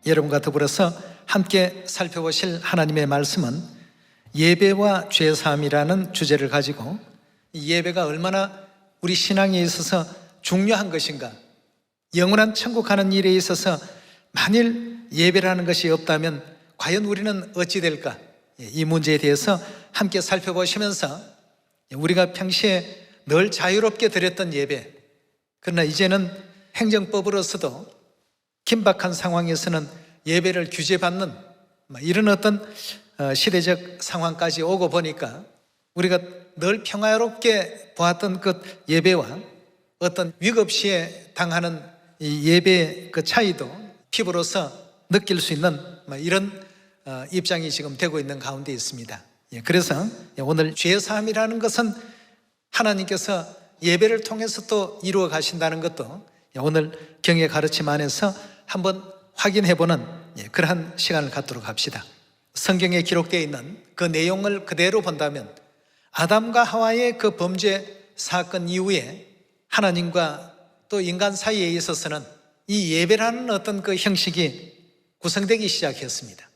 여러분과 더불어서 함께 살펴보실 하나님의 말씀은 예배와 죄사함이라는 주제를 가지고 이 예배가 얼마나 우리 신앙에 있어서 중요한 것인가, 영원한 천국 가는 일에 있어서 만일 예배라는 것이 없다면 과연 우리는 어찌 될까? 이 문제에 대해서 함께 살펴보시면서 우리가 평시에 늘 자유롭게 드렸던 예배, 그러나 이제는 행정법으로서도 긴박한 상황에서는 예배를 규제받는 이런 어떤 시대적 상황까지 오고 보니까 우리가 늘 평화롭게 보았던 그 예배와 어떤 위급 시에 당하는 이 예배의 그 차이도 피부로서 느낄 수 있는 이런 입장이 지금 되고 있는 가운데 있습니다. 그래서 오늘 죄사함이라는 것은 하나님께서 예배를 통해서 또 이루어 가신다는 것도 오늘 경의 가르침 안에서 한번 확인해보는 그러한 시간을 갖도록 합시다. 성경에 기록되어 있는 그 내용을 그대로 본다면 아담과 하와의 그 범죄 사건 이후에 하나님과 또 인간 사이에 있어서는 이 예배라는 어떤 그 형식이 구성되기 시작했습니다.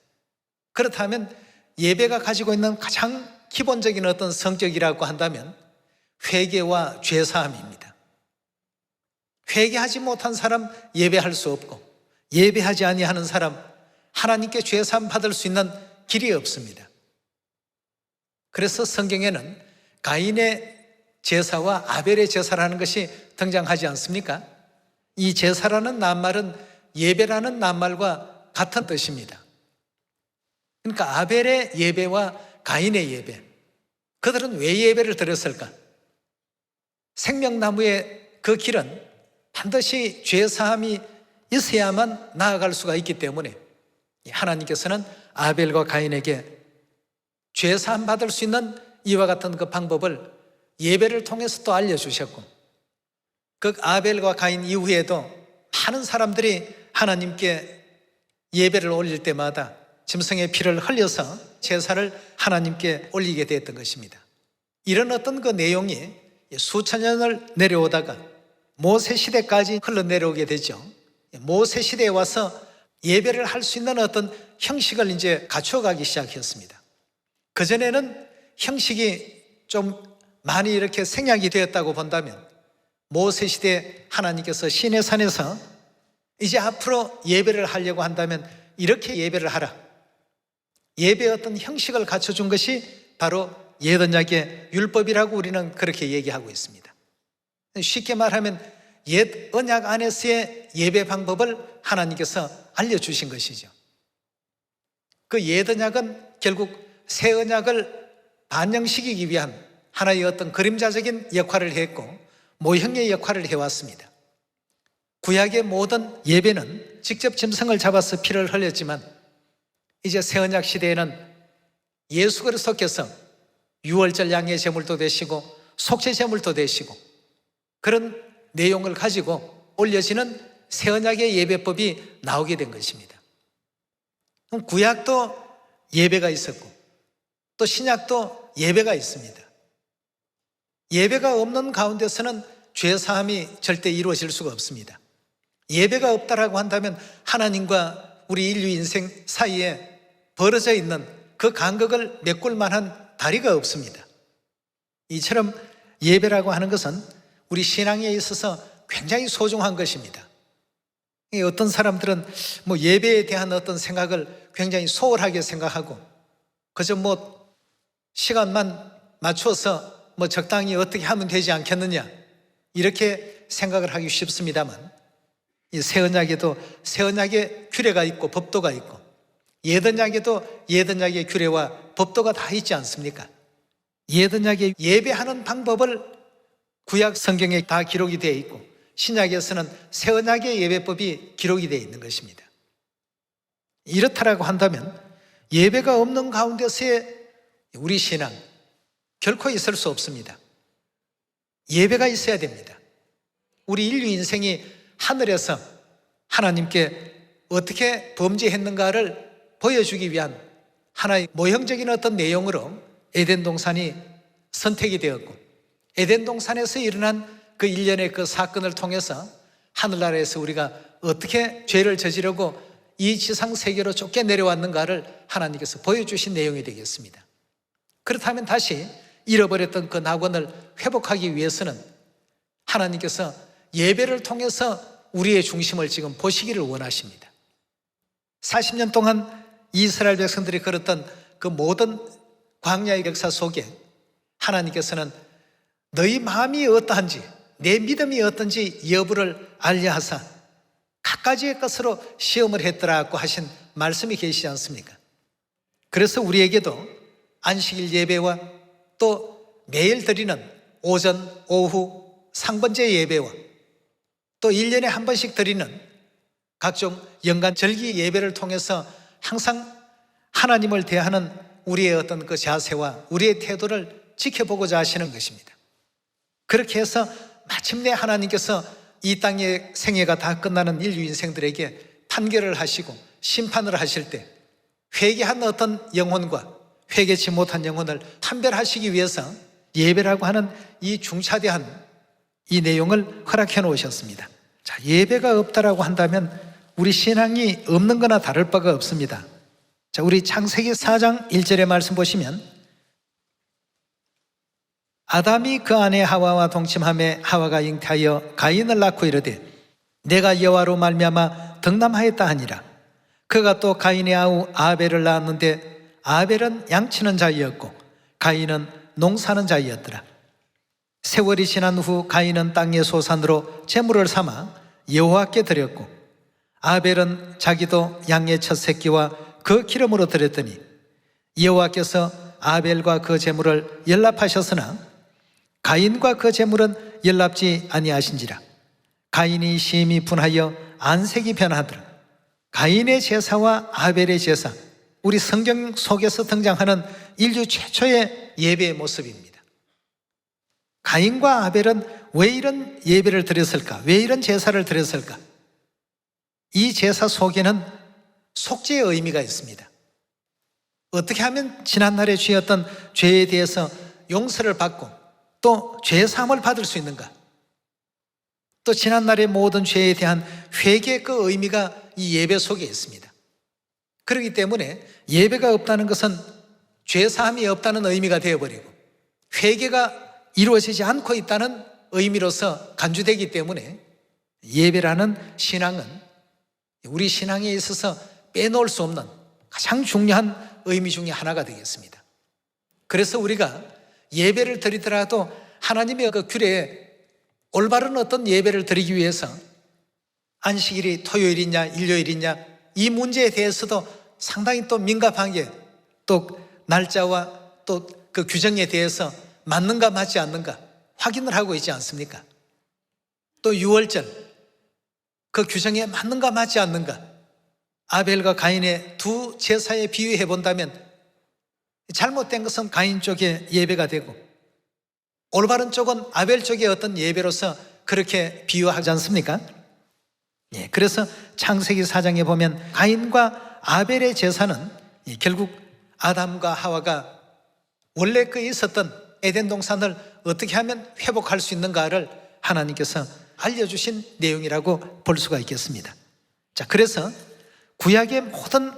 그렇다면 예배가 가지고 있는 가장 기본적인 어떤 성격이라고 한다면 회개와 죄사함입니다. 회개하지 못한 사람 예배할 수 없고, 예배하지 아니하는 사람 하나님께 죄사함 받을 수 있는 길이 없습니다. 그래서 성경에는 가인의 제사와 아벨의 제사라는 것이 등장하지 않습니까? 이 제사라는 낱말은 예배라는 낱말과 같은 뜻입니다. 그러니까 아벨의 예배와 가인의 예배, 그들은 왜 예배를 드렸을까? 생명나무의 그 길은 반드시 죄사함이 있어야만 나아갈 수가 있기 때문에 하나님께서는 아벨과 가인에게 죄사함 받을 수 있는 이와 같은 그 방법을 예배를 통해서 또 알려주셨고, 그 아벨과 가인 이후에도 많은 사람들이 하나님께 예배를 올릴 때마다 짐승의 피를 흘려서 제사를 하나님께 올리게 되었던 것입니다. 이런 어떤 그 내용이 수천 년을 내려오다가 모세 시대까지 흘러내려오게 되죠. 모세 시대에 와서 예배를 할 수 있는 어떤 형식을 이제 갖춰가기 시작했습니다. 그전에는 형식이 좀 많이 이렇게 생략이 되었다고 본다면 모세 시대 하나님께서 시내산에서 이제 앞으로 예배를 하려고 한다면 이렇게 예배를 하라, 예배의 어떤 형식을 갖춰준 것이 바로 옛 언약의 율법이라고 우리는 그렇게 얘기하고 있습니다. 쉽게 말하면 옛 언약 안에서의 예배 방법을 하나님께서 알려주신 것이죠. 그 옛 언약은 결국 새 언약을 반영시키기 위한 하나의 어떤 그림자적인 역할을 했고 모형의 역할을 해왔습니다. 구약의 모든 예배는 직접 짐승을 잡아서 피를 흘렸지만 이제 새 언약 시대에는 예수 그리스도께서 유월절 양의 제물도 되시고 속죄 제물도 되시고 그런 내용을 가지고 올려지는 새 언약의 예배법이 나오게 된 것입니다. 그럼 구약도 예배가 있었고 또 신약도 예배가 있습니다. 예배가 없는 가운데서는 죄사함이 절대 이루어질 수가 없습니다. 예배가 없다라고 한다면 하나님과 우리 인류 인생 사이에 벌어져 있는 그 간격을 메꿀 만한 다리가 없습니다. 이처럼 예배라고 하는 것은 우리 신앙에 있어서 굉장히 소중한 것입니다. 어떤 사람들은 예배에 대한 어떤 생각을 굉장히 소홀하게 생각하고 그저 시간만 맞춰서 적당히 어떻게 하면 되지 않겠느냐 이렇게 생각을 하기 쉽습니다만 이 새 언약에도 새 언약의 규례가 있고 법도가 있고 옛 언약에도 옛 언약의 규례와 법도가 다 있지 않습니까? 옛 언약의 예배하는 방법을 구약 성경에 다 기록이 되어 있고 신약에서는 새 언약의 예배법이 기록이 되어 있는 것입니다. 이렇다라고 한다면 예배가 없는 가운데서의 우리 신앙 결코 있을 수 없습니다. 예배가 있어야 됩니다. 우리 인류 인생이 하늘에서 하나님께 어떻게 범죄했는가를 보여주기 위한 하나의 모형적인 어떤 내용으로 에덴 동산이 선택이 되었고 에덴 동산에서 일어난 그 일련의 그 사건을 통해서 하늘나라에서 우리가 어떻게 죄를 저지르고 이 지상 세계로 쫓겨 내려왔는가를 하나님께서 보여주신 내용이 되겠습니다. 그렇다면 다시 잃어버렸던 그 낙원을 회복하기 위해서는 하나님께서 예배를 통해서 우리의 중심을 지금 보시기를 원하십니다. 40년 동안 이스라엘 백성들이 걸었던 그 모든 광야의 역사 속에 하나님께서는 너희 마음이 어떠한지, 내 믿음이 어떤지 여부를 알려 하사 갖가지의 것으로 시험을 했더라고 하신 말씀이 계시지 않습니까? 그래서 우리에게도 안식일 예배와 또 매일 드리는 오전, 오후 상번제 예배와 또 1년에 한 번씩 드리는 각종 연간 절기 예배를 통해서 항상 하나님을 대하는 우리의 어떤 그 자세와 우리의 태도를 지켜보고자 하시는 것입니다. 그렇게 해서 마침내 하나님께서 이 땅의 생애가 다 끝나는 인류 인생들에게 판결을 하시고 심판을 하실 때 회개한 어떤 영혼과 회개치 못한 영혼을 판별하시기 위해서 예배라고 하는 이 중차대한 이 내용을 허락해 놓으셨습니다. 자, 예배가 없다라고 한다면 우리 신앙이 없는 거나 다를 바가 없습니다. 자, 우리 창세기 4장 1절의 말씀 보시면 아담이 그 아내 하와와 동침하매 하와가 잉태하여 가인을 낳고 이르되 내가 여호와로 말미암아 덕남하였다 하니라. 그가 또 가인의 아우 아벨을 낳았는데 아벨은 양치는 자이었고 가인은 농사는 자이었더라. 세월이 지난 후 가인은 땅의 소산으로 제물을 삼아 여호와께 드렸고 아벨은 자기도 양의 첫 새끼와 그 기름으로 드렸더니 여호와께서 아벨과 그 제물을 연납하셨으나 가인과 그 제물은 연납지 아니하신지라. 가인이 심히 분하여 안색이 변하더라. 가인의 제사와 아벨의 제사, 우리 성경 속에서 등장하는 인류 최초의 예배의 모습입니다. 가인과 아벨은 왜 이런 예배를 드렸을까? 왜 이런 제사를 드렸을까? 이 제사 속에는 속죄의 의미가 있습니다. 어떻게 하면 지난날에 지었던 죄에 대해서 용서를 받고 또 죄사함을 받을 수 있는가? 또 지난날의 모든 죄에 대한 회개의 그 의미가 이 예배 속에 있습니다. 그렇기 때문에 예배가 없다는 것은 죄사함이 없다는 의미가 되어버리고 회개가 이루어지지 않고 있다는 의미로서 간주되기 때문에 예배라는 신앙은 우리 신앙에 있어서 빼놓을 수 없는 가장 중요한 의미 중에 하나가 되겠습니다. 그래서 우리가 예배를 드리더라도 하나님의 그 규례에 올바른 어떤 예배를 드리기 위해서 안식일이 토요일이냐 일요일이냐 이 문제에 대해서도 상당히 또 민감하게 또 날짜와 또 그 규정에 대해서 맞는가 맞지 않는가 확인을 하고 있지 않습니까? 또 유월절 그 규정에 맞는가 맞지 않는가 아벨과 가인의 두 제사에 비유해 본다면 잘못된 것은 가인 쪽의 예배가 되고 올바른 쪽은 아벨 쪽의 어떤 예배로서 그렇게 비유하지 않습니까? 예, 그래서 창세기 4장에 보면 가인과 아벨의 제사는 결국 아담과 하와가 원래 그 있었던 에덴 동산을 어떻게 하면 회복할 수 있는가를 하나님께서 알려주신 내용이라고 볼 수가 있겠습니다. 자, 그래서 구약의 모든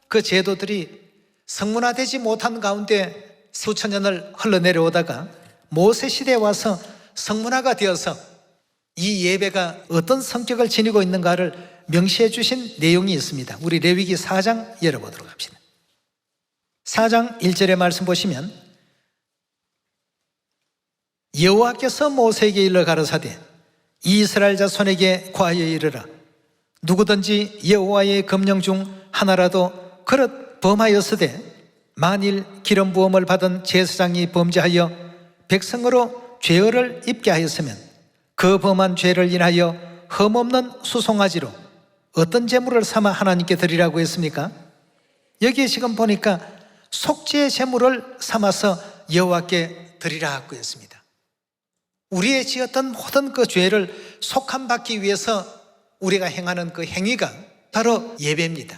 그 제도들이 성문화되지 못한 가운데 수천 년을 흘러내려오다가 모세 시대에 와서 성문화가 되어서 이 예배가 어떤 성격을 지니고 있는가를 명시해 주신 내용이 있습니다. 우리 레위기 4장 열어보도록 합시다. 4장 1절의 말씀 보시면 여호와께서 모세에게 일러 가라사대 이스라엘 자손에게 과하여 이르라. 누구든지 여호와의 금령 중 하나라도 그릇 범하였으되 만일 기름 부음을 받은 제사장이 범죄하여 백성으로 죄를 입게 하였으면 그 범한 죄를 인하여 흠없는 수송아지로 어떤 제물을 삼아 하나님께 드리라고 했습니까? 여기에 지금 보니까 속죄의 제물을 삼아서 여호와께 드리라고 했습니다. 우리의 지었던 모든 그 죄를 속함받기 위해서 우리가 행하는 그 행위가 바로 예배입니다.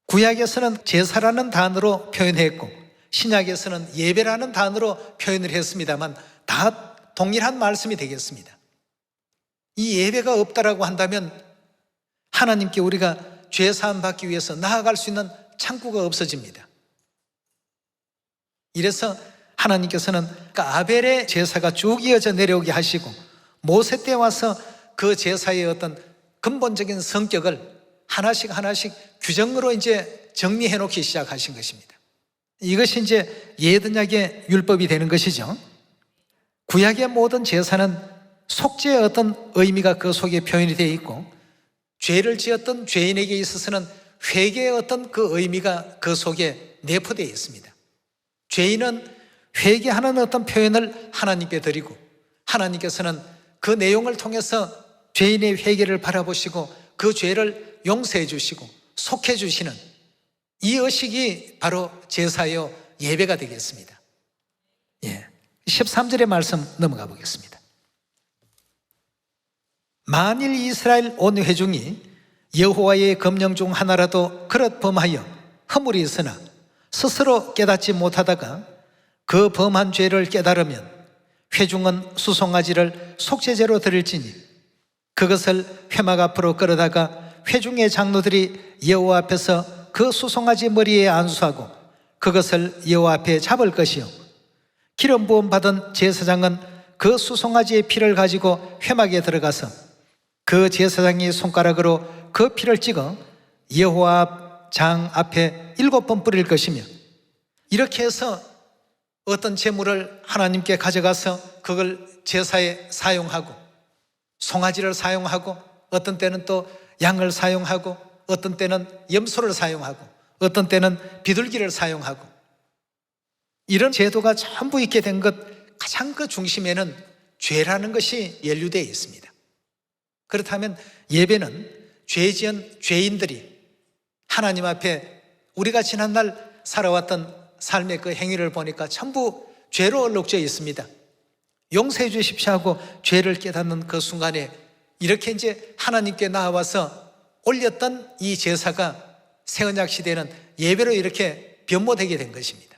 구약에서는 제사라는 단어로 표현했고 신약에서는 예배라는 단어로 표현을 했습니다만 다 동일한 말씀이 되겠습니다. 이 예배가 없다라고 한다면 하나님께 우리가 죄 사함 받기 위해서 나아갈 수 있는 창구가 없어집니다. 이래서 하나님께서는 아벨의 제사가 쭉 이어져 내려오게 하시고 모세 때 와서 그 제사의 어떤 근본적인 성격을 하나씩 하나씩 규정으로 이제 정리해 놓기 시작하신 것입니다. 이것이 이제 예언약의 율법이 되는 것이죠. 구약의 모든 제사는 속죄의 어떤 의미가 그 속에 표현이 되어 있고, 죄를 지었던 죄인에게 있어서는 회개의 어떤 그 의미가 그 속에 내포되어 있습니다. 죄인은 회개하는 어떤 표현을 하나님께 드리고, 하나님께서는 그 내용을 통해서 죄인의 회개를 바라보시고 그 죄를 용서해 주시고 속해 주시는 이 의식이 바로 제사요 예배가 되겠습니다. 13절의 말씀 넘어가 보겠습니다. 만일 이스라엘 온 회중이 여호와의 검령 중 하나라도 그릇 범하여 허물이 있으나 스스로 깨닫지 못하다가 그 범한 죄를 깨달으면 회중은 수송아지를 속죄제로 드릴지니 그것을 회막 앞으로 끌어다가 회중의 장로들이 여호와 앞에서 그 수송아지 머리에 안수하고 그것을 여호와 앞에 잡을 것이요 기름 부음 받은 제사장은 그 수송아지의 피를 가지고 회막에 들어가서 그 제사장이 손가락으로 그 피를 찍어 여호와 장 앞에 7번 뿌릴 것이며, 이렇게 해서 어떤 제물을 하나님께 가져가서 그걸 제사에 사용하고, 송아지를 사용하고, 어떤 때는 또 양을 사용하고, 어떤 때는 염소를 사용하고, 어떤 때는 비둘기를 사용하고, 이런 제도가 전부 있게 된 것 가장 그 중심에는 죄라는 것이 연루되어 있습니다. 그렇다면 예배는 죄 지은 죄인들이 하나님 앞에 우리가 지난날 살아왔던 삶의 그 행위를 보니까 전부 죄로 얼룩져 있습니다. 용서해 주십시오 하고 죄를 깨닫는 그 순간에 이렇게 이제 하나님께 나와서 올렸던 이 제사가 새언약 시대는 예배로 이렇게 변모되게 된 것입니다.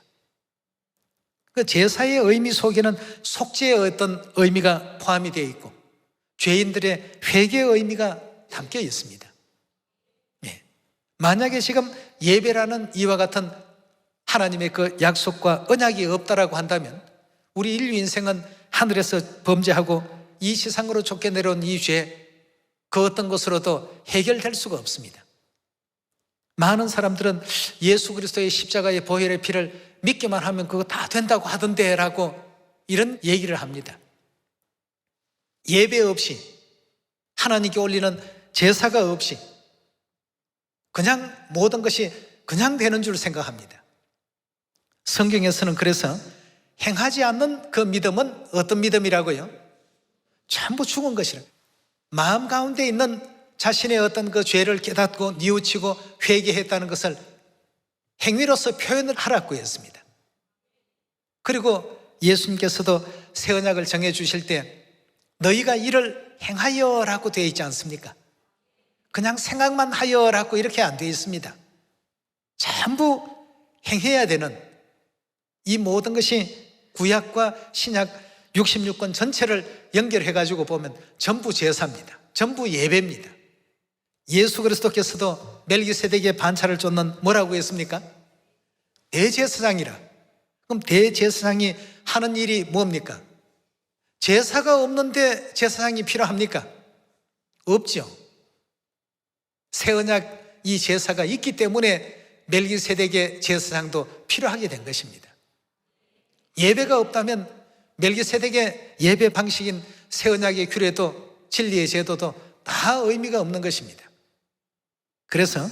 그 제사의 의미 속에는 속죄의 어떤 의미가 포함이 되어 있고 죄인들의 회개의 의미가 담겨 있습니다. 만약에 지금 예배라는 이와 같은 하나님의 그 약속과 언약이 없다라고 한다면 우리 인류 인생은 하늘에서 범죄하고 이 세상으로 쫓겨 내려온 이 죄, 그 어떤 것으로도 해결될 수가 없습니다. 많은 사람들은 예수 그리스도의 십자가의 보혈의 피를 믿기만 하면 그거 다 된다고 하던데 라고 이런 얘기를 합니다. 예배 없이, 하나님께 올리는 제사가 없이 그냥 모든 것이 그냥 되는 줄 생각합니다. 성경에서는 그래서 행하지 않는 그 믿음은 어떤 믿음이라고요? 전부 죽은 것이라. 마음 가운데 있는 자신의 어떤 그 죄를 깨닫고 뉘우치고 회개했다는 것을 행위로서 표현을 하라고 했습니다. 그리고 예수님께서도 새 언약을 정해 주실 때 너희가 이를 행하여라고 되어 있지 않습니까? 그냥 생각만 하여라고 이렇게 안 되어 있습니다. 전부 행해야 되는 이 모든 것이 구약과 신약 66권 전체를 연결해 가지고 보면 전부 제사입니다. 전부 예배입니다. 예수 그리스도께서도 멜기세덱의 반차를 쫓는 뭐라고 했습니까? 대제사장이라. 그럼 대제사장이 하는 일이 뭡니까? 제사가 없는데 제사장이 필요합니까? 없죠. 새 언약 이 제사가 있기 때문에 멜기세덱의 제사장도 필요하게 된 것입니다. 예배가 없다면 멜기세덱의 예배 방식인 새 언약의 규례도 진리의 제도도 다 의미가 없는 것입니다. 그래서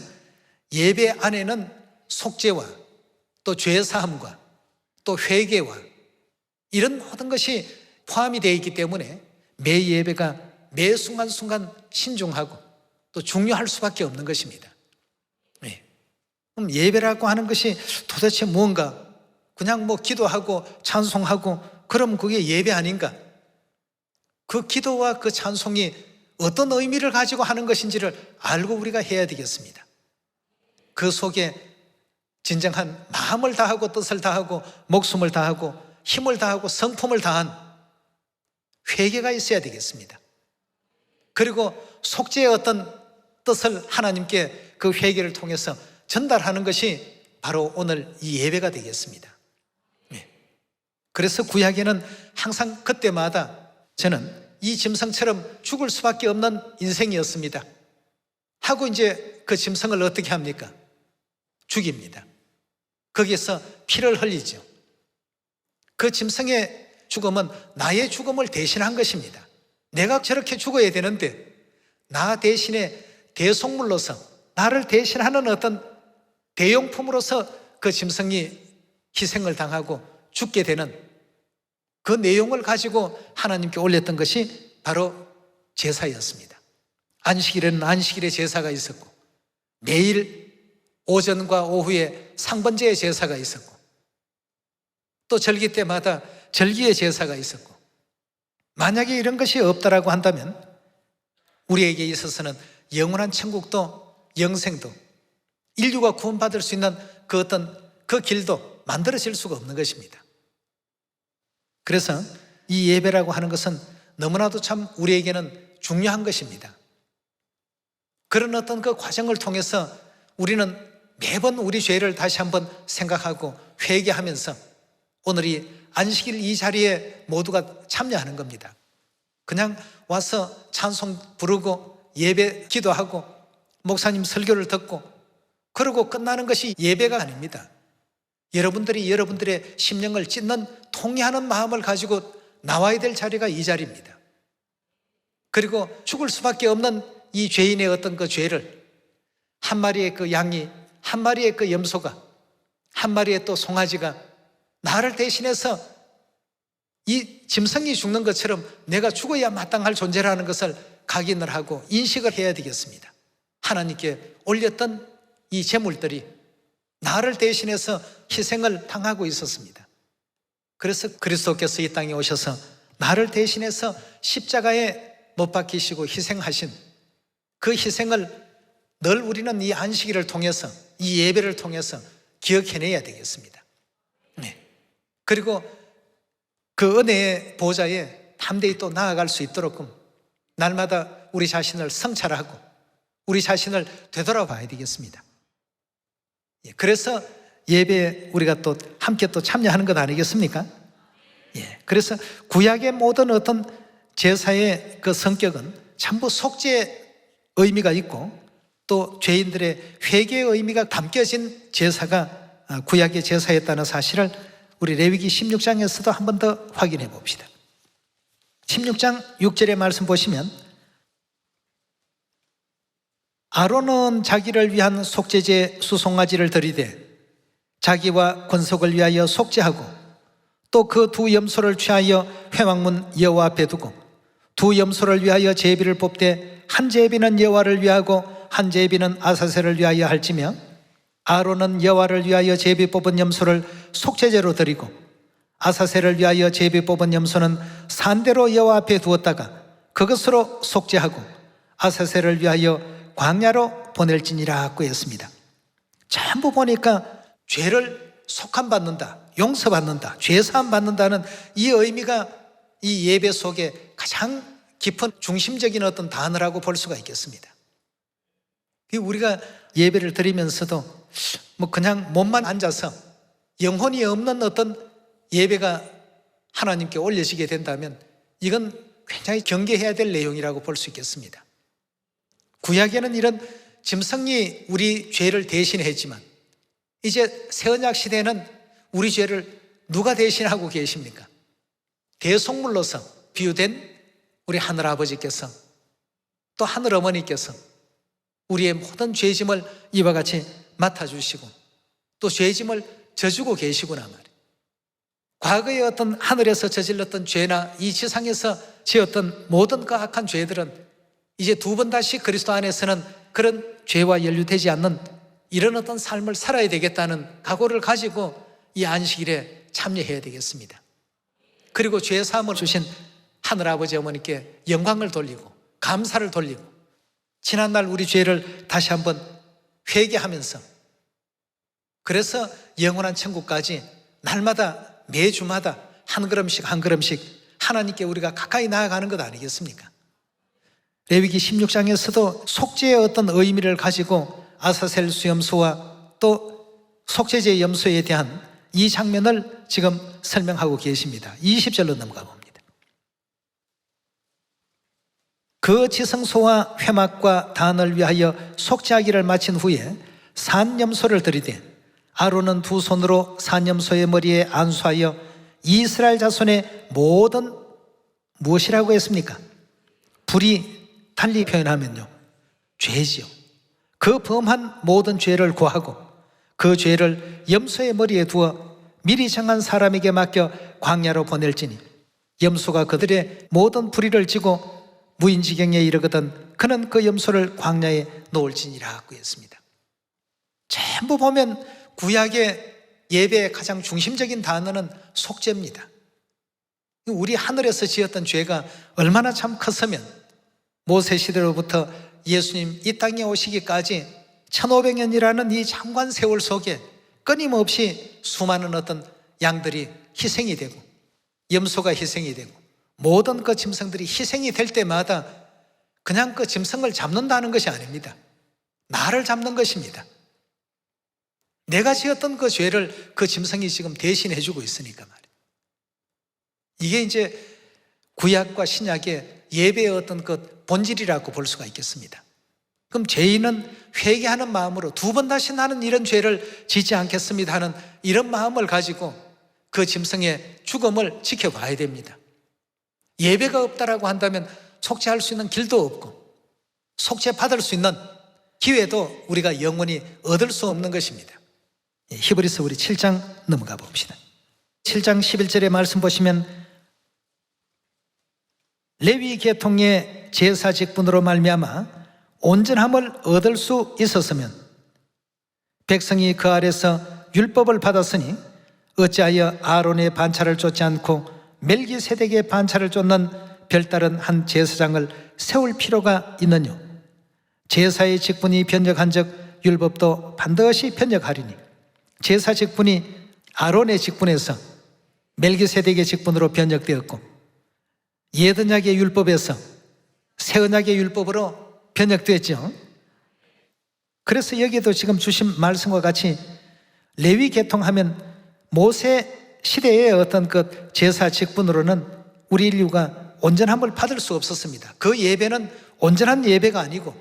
예배 안에는 속죄와 또 죄사함과 또 회개와 이런 모든 것이 포함이 되어 있기 때문에 매 예배가 매 순간순간 신중하고 또 중요할 수밖에 없는 것입니다. 그럼 예배라고 하는 것이 도대체 뭔가? 그냥 뭐 기도하고 찬송하고 그럼 그게 예배 아닌가? 그 기도와 그 찬송이 어떤 의미를 가지고 하는 것인지를 알고 우리가 해야 되겠습니다. 그 속에 진정한 마음을 다하고 뜻을 다하고 목숨을 다하고 힘을 다하고 성품을 다한 회개가 있어야 되겠습니다. 그리고 속죄의 어떤 뜻을 하나님께 그 회개를 통해서 전달하는 것이 바로 오늘 이 예배가 되겠습니다. 그래서 구약에는 항상 그때마다 저는 이 짐승처럼 죽을 수밖에 없는 인생이었습니다 하고 이제 그 짐승을 어떻게 합니까? 죽입니다. 거기에서 피를 흘리죠. 그 짐승의 죽음은 나의 죽음을 대신한 것입니다. 내가 저렇게 죽어야 되는데 나 대신에 대속물로서 나를 대신하는 어떤 대용품으로서 그 짐승이 희생을 당하고 죽게 되는 그 내용을 가지고 하나님께 올렸던 것이 바로 제사였습니다. 안식일에는 안식일의 제사가 있었고 매일 오전과 오후에 상번제의 제사가 있었고 또 절기 때마다 절기의 제사가 있었고 만약에 이런 것이 없다라고 한다면 우리에게 있어서는 영원한 천국도 영생도 인류가 구원받을 수 있는 그 어떤 그 길도 만들어질 수가 없는 것입니다. 그래서 이 예배라고 하는 것은 너무나도 참 우리에게는 중요한 것입니다. 그런 어떤 그 과정을 통해서 우리는 매번 우리 죄를 다시 한번 생각하고 회개하면서 오늘 이 안식일 이 자리에 모두가 참여하는 겁니다. 그냥 와서 찬송 부르고 예배 기도하고 목사님 설교를 듣고 그러고 끝나는 것이 예배가 아닙니다. 여러분들이 여러분들의 심령을 찢는 통회하는 마음을 가지고 나와야 될 자리가 이 자리입니다. 그리고 죽을 수밖에 없는 이 죄인의 어떤 그 죄를 한 마리의 그 양이 한 마리의 그 염소가 한 마리의 또 송아지가 나를 대신해서 이 짐승이 죽는 것처럼 내가 죽어야 마땅할 존재라는 것을 각인을 하고 인식을 해야 되겠습니다. 하나님께 올렸던 이 제물들이 나를 대신해서 희생을 당하고 있었습니다. 그래서 그리스도께서 이 땅에 오셔서 나를 대신해서 십자가에 못 박히시고 희생하신 그 희생을 늘 우리는 이 안식일을 통해서 이 예배를 통해서 기억해내야 되겠습니다. 네. 그리고 그 은혜의 보좌에 담대히 또 나아갈 수 있도록 날마다 우리 자신을 성찰하고 우리 자신을 되돌아봐야 되겠습니다. 그래서 예배에 우리가 또 함께 또 참여하는 것 아니겠습니까? 예. 그래서 구약의 모든 어떤 제사의 그 성격은 전부 속죄의 의미가 있고 또 죄인들의 회개의 의미가 담겨진 제사가 구약의 제사였다는 사실을 우리 레위기 16장에서도 한 번 더 확인해 봅시다. 16장 6절의 말씀 보시면 아론은 자기를 위한 속죄제 수송아지를 드리되 자기와 권속을 위하여 속죄하고 또 그 두 염소를 취하여 회막문 여호와 앞에 두고 두 염소를 위하여 제비를 뽑되 한 제비는 여호와를 위하고 한 제비는 아사셀을 위하여 할지며 아론은 여호와를 위하여 제비 뽑은 염소를 속죄제로 드리고 아사셀을 위하여 제비 뽑은 염소는 산대로 여호와 앞에 두었다가 그것으로 속죄하고 아사셀을 위하여 광야로 보낼지니라고 했습니다. 전부 보니까 죄를 속함받는다, 용서받는다, 죄사함 받는다는 이 의미가 이 예배 속에 가장 깊은 중심적인 어떤 단어라고 볼 수가 있겠습니다. 우리가 예배를 드리면서도 뭐 그냥 몸만 앉아서 영혼이 없는 어떤 예배가 하나님께 올려지게 된다면 이건 굉장히 경계해야 될 내용이라고 볼 수 있겠습니다. 구약에는 이런 짐승이 우리 죄를 대신했지만 이제 새언약 시대에는 우리 죄를 누가 대신하고 계십니까? 대속물로서 비유된 우리 하늘아버지께서 또 하늘어머니께서 우리의 모든 죄짐을 이와 같이 맡아주시고 또 죄짐을 져주고 계시구나 말이에요. 과거에 어떤 하늘에서 저질렀던 죄나 이 지상에서 지었던 모든 그 악한 죄들은 이제 두 번 다시 그리스도 안에서는 그런 죄와 연루되지 않는 이런 어떤 삶을 살아야 되겠다는 각오를 가지고 이 안식일에 참여해야 되겠습니다. 그리고 죄 사함을 주신 하늘아버지 어머니께 영광을 돌리고 감사를 돌리고 지난날 우리 죄를 다시 한번 회개하면서 그래서 영원한 천국까지 날마다 매주마다 한 걸음씩 한 걸음씩 하나님께 우리가 가까이 나아가는 것 아니겠습니까? 레위기 16장에서도 속죄의 어떤 의미를 가지고 아사셀 수염소와 또 속죄제 염소에 대한 이 장면을 지금 설명하고 계십니다. 20절로 넘어가 봅니다. 그 지성소와 회막과 단을 위하여 속죄하기를 마친 후에 산염소를 들이대 아론은 두 손으로 산염소의 머리에 안수하여 이스라엘 자손의 모든 무엇이라고 했습니까? 불이 달리 표현하면요, 죄지요. 그 범한 모든 죄를 고하고 그 죄를 염소의 머리에 두어 미리 정한 사람에게 맡겨 광야로 보낼지니 염소가 그들의 모든 불의를 지고 무인지경에 이르거든 그는 그 염소를 광야에 놓을지니라고 했습니다. 전부 보면 구약의 예배의 가장 중심적인 단어는 속죄입니다. 우리 하늘에서 지었던 죄가 얼마나 참 컸으면 모세 시대로부터 예수님 이 땅에 오시기까지 1500년이라는 이 장관 세월 속에 끊임없이 수많은 어떤 양들이 희생이 되고 염소가 희생이 되고 모든 그 짐승들이 희생이 될 때마다 그냥 그 짐승을 잡는다는 것이 아닙니다. 나를 잡는 것입니다. 내가 지었던 그 죄를 그 짐승이 지금 대신해 주고 있으니까 말이에요. 이게 이제 구약과 신약의 예배의 어떤 그 본질이라고 볼 수가 있겠습니다. 그럼 죄인은 회개하는 마음으로 두 번 다시 나는 이런 죄를 짓지 않겠습니다 하는 이런 마음을 가지고 그 짐승의 죽음을 지켜봐야 됩니다. 예배가 없다라고 한다면 속죄할 수 있는 길도 없고 속죄 받을 수 있는 기회도 우리가 영원히 얻을 수 없는 것입니다. 히브리서 우리 7장 넘어가 봅시다. 7장 11절의 말씀 보시면 레위 계통의 제사 직분으로 말미암아 온전함을 얻을 수 있었으면 백성이 그 아래서 율법을 받았으니 어찌하여 아론의 반차를 쫓지 않고 멜기세덱의 반차를 쫓는 별다른 한 제사장을 세울 필요가 있느뇨. 제사의 직분이 변적한즉 율법도 반드시 변적하리니 제사 직분이 아론의 직분에서 멜기세덱의 직분으로 변적되었고 옛언약의 율법에서 새언약의 율법으로 변적됐죠. 그래서 여기에도 지금 주신 말씀과 같이 레위 계통하면 모세 시대의 어떤 그 제사 직분으로는 우리 인류가 온전함을 받을 수 없었습니다. 그 예배는 온전한 예배가 아니고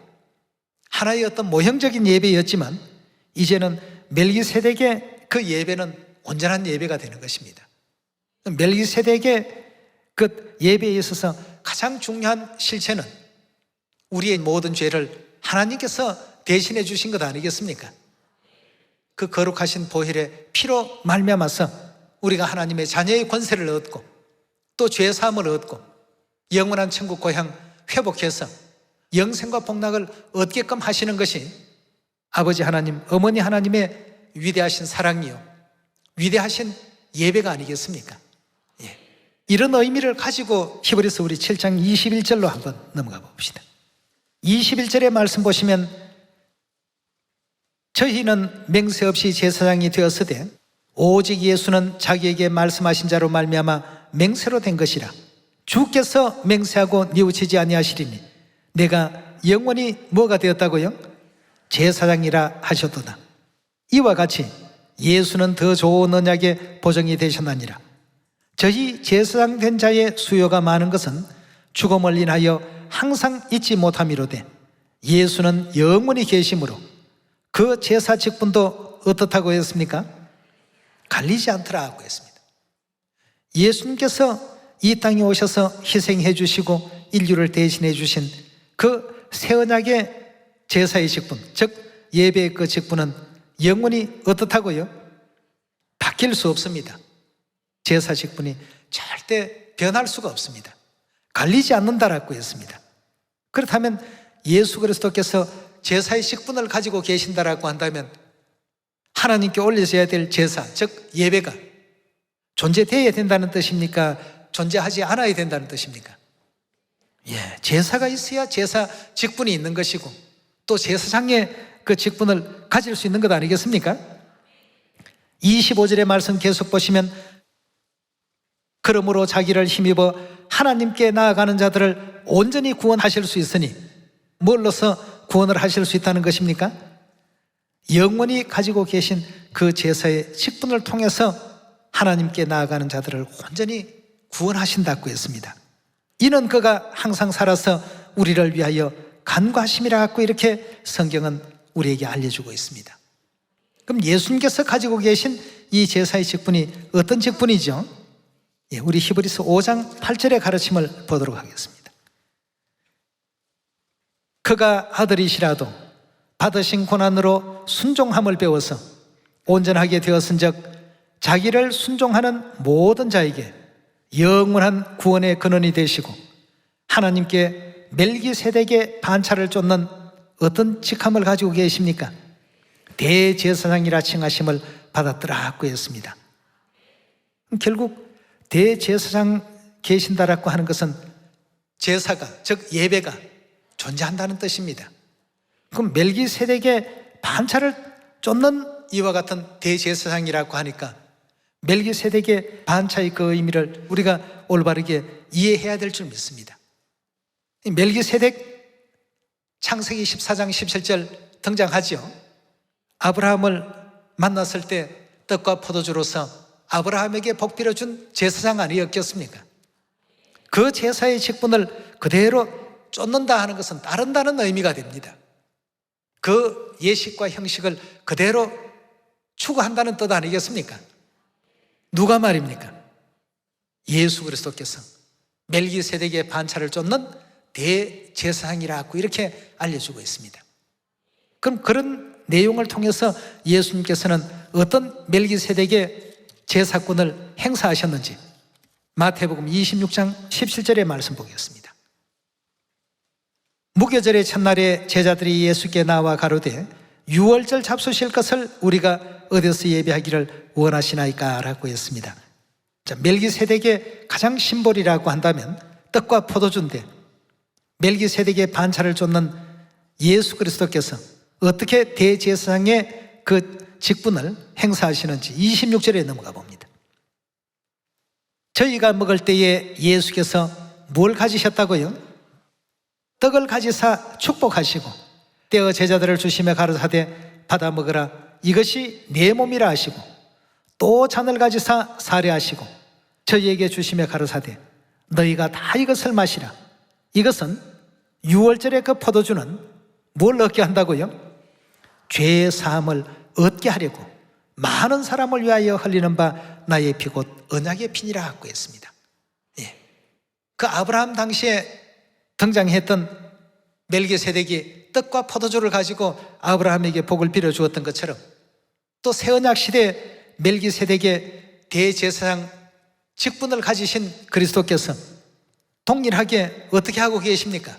하나의 어떤 모형적인 예배였지만 이제는 멜기세덱의 그 예배는 온전한 예배가 되는 것입니다. 멜기세덱의 그 예배에 있어서 가장 중요한 실체는 우리의 모든 죄를 하나님께서 대신해 주신 것 아니겠습니까? 그 거룩하신 보혈의 피로 말미암아서 우리가 하나님의 자녀의 권세를 얻고 또 죄사함을 얻고 영원한 천국 고향 회복해서 영생과 복락을 얻게끔 하시는 것이 아버지 하나님, 어머니 하나님의 위대하신 사랑이요 위대하신 예배가 아니겠습니까? 예. 이런 의미를 가지고 히브리서 우리 7장 21절로 한번 넘어가 봅시다. 21절의 말씀 보시면 저희는 맹세 없이 제사장이 되었으되 오직 예수는 자기에게 말씀하신 자로 말미암아 맹세로 된 것이라. 주께서 맹세하고 뉘우치지 아니하시리니 내가 영원히 뭐가 되었다고요? 제사장이라 하셨도다. 이와 같이 예수는 더 좋은 언약의 보정이 되셨나니라. 저희 제사장 된 자의 수요가 많은 것은 죽음을 인하여 항상 잊지 못함이로되 예수는 영원히 계심으로 그 제사 직분도 어떻다고 했습니까? 갈리지 않더라고 했습니다. 예수님께서 이 땅에 오셔서 희생해 주시고 인류를 대신해 주신 그 새언약의 제사의 직분, 즉 예배의 그 직분은 영원히 어떻다고요? 바뀔 수 없습니다. 제사 직분이 절대 변할 수가 없습니다. 갈리지 않는다라고 했습니다. 그렇다면 예수 그리스도께서 제사의 직분을 가지고 계신다라고 한다면 하나님께 올려져야 될 제사, 즉 예배가 존재되어야 된다는 뜻입니까? 존재하지 않아야 된다는 뜻입니까? 예, 제사가 있어야 제사 직분이 있는 것이고 또 제사장의 그 직분을 가질 수 있는 것 아니겠습니까? 25절의 말씀 계속 보시면 그러므로 자기를 힘입어 하나님께 나아가는 자들을 온전히 구원하실 수 있으니 뭘로서 구원을 하실 수 있다는 것입니까? 영원히 가지고 계신 그 제사의 직분을 통해서 하나님께 나아가는 자들을 온전히 구원하신다고 했습니다. 이는 그가 항상 살아서 우리를 위하여 간구하심이라고 이렇게 성경은 우리에게 알려주고 있습니다. 그럼 예수님께서 가지고 계신 이 제사의 직분이 어떤 직분이죠? 우리 히브리서 5장 8절의 가르침을 보도록 하겠습니다. 그가 아들이시라도 받으신 고난으로 순종함을 배워서 온전하게 되었은즉 자기를 순종하는 모든 자에게 영원한 구원의 근원이 되시고 하나님께 멜기세덱의 반차를 쫓는 어떤 직함을 가지고 계십니까? 대제사장이라 칭하심을 받았더라고 했습니다. 결국 대제사장 계신다라고 하는 것은 제사가, 즉 예배가 존재한다는 뜻입니다. 그럼 멜기세덱의 반차를 쫓는 이와 같은 대제사장이라고 하니까 멜기세덱의 반차의 그 의미를 우리가 올바르게 이해해야 될 줄 믿습니다. 멜기세덱 창세기 14장 17절 등장하죠. 아브라함을 만났을 때 떡과 포도주로서 아브라함에게 복 빌어준 제사장 아니었겠습니까? 그 제사의 직분을 그대로 쫓는다 하는 것은 따른다는 의미가 됩니다. 그 예식과 형식을 그대로 추구한다는 뜻 아니겠습니까? 누가 말입니까? 예수 그리스도께서 멜기세덱의 반차를 쫓는 대제사장이라고 이렇게 알려주고 있습니다. 그럼 그런 내용을 통해서 예수님께서는 어떤 멜기세덱의 제사권을 행사하셨는지 마태복음 26장 17절의 말씀 보겠습니다. 무교절의 첫날에 제자들이 예수께 나와 가로되 유월절 잡수실 것을 우리가 어디서 예배하기를 원하시나이까? 라고 했습니다. 자, 멜기세덱의 가장 심볼이라고 한다면 떡과 포도주인데 멜기세덱의 반차를 쫓는 예수 그리스도께서 어떻게 대제사장의 그 직분을 행사하시는지 26절에 넘어가 봅니다. 저희가 먹을 때에 예수께서 뭘 가지셨다고요? 떡을 가지사 축복하시고 떼어 제자들을 주시며 가르사대 받아 먹으라 이것이 내 몸이라 하시고 또 잔을 가지사 사례하시고 저희에게 주시며 가르사대 너희가 다 이것을 마시라 이것은 유월절의 그 포도주는 뭘 얻게 한다고요? 죄 사함을 얻게 하려고 많은 사람을 위하여 흘리는 바 나의 피 곧 언약의 피니라 하고 했습니다. 그 아브라함 당시에 등장했던 멜기세덱이 떡과 포도주를 가지고 아브라함에게 복을 빌어주었던 것처럼 또 새언약 시대 멜기세덱의 대제사장 직분을 가지신 그리스도께서 동일하게 어떻게 하고 계십니까?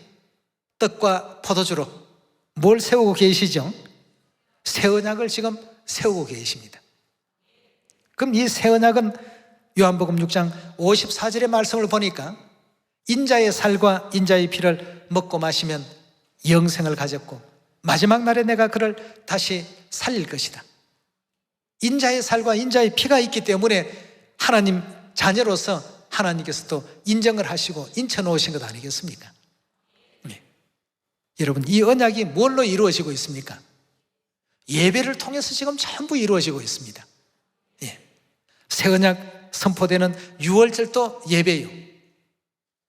떡과 포도주로 뭘 세우고 계시죠? 새언약을 지금 세우고 계십니다. 그럼 이 새언약은 요한복음 6장 54절의 말씀을 보니까 인자의 살과 인자의 피를 먹고 마시면 영생을 가졌고 마지막 날에 내가 그를 다시 살릴 것이다. 인자의 살과 인자의 피가 있기 때문에 하나님 자녀로서 하나님께서 또 인정을 하시고 인쳐놓으신 것 아니겠습니까? 여러분, 이 언약이 뭘로 이루어지고 있습니까? 예배를 통해서 지금 전부 이루어지고 있습니다. 새 언약 선포되는 유월절도 예배요.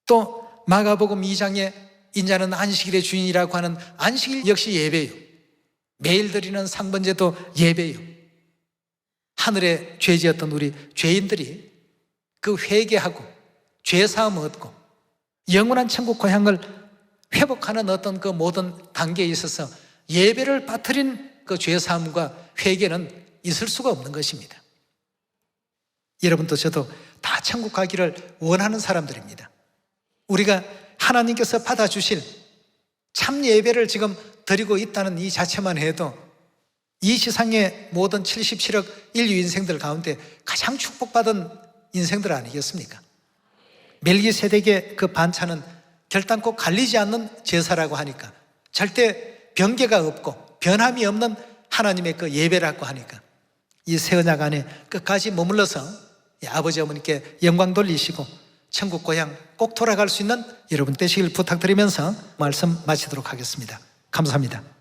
또 마가복음 2장에 인자는 안식일의 주인이라고 하는 안식일 역시 예배요. 매일 드리는 상번제도 예배요. 하늘에 죄지었던 우리 죄인들이 그 회개하고 죄사함 얻고 영원한 천국 고향을 회복하는 어떤 그 모든 단계에 있어서 예배를 빠뜨린 그 죄사함과 회개는 있을 수가 없는 것입니다. 여러분도 저도 다 천국 가기를 원하는 사람들입니다. 우리가 하나님께서 받아주실 참 예배를 지금 드리고 있다는 이 자체만 해도 이 세상의 모든 77억 인류 인생들 가운데 가장 축복받은 인생들 아니겠습니까? 멜기세덱의 그 반차는 결단코 갈리지 않는 제사라고 하니까 절대 변개가 없고 변함이 없는 하나님의 그 예배라고 하니까 이 새 언약 안에 끝까지 머물러서 아버지 어머니께 영광 돌리시고 천국 고향 꼭 돌아갈 수 있는 여러분 되시길 부탁드리면서 말씀 마치도록 하겠습니다. 감사합니다.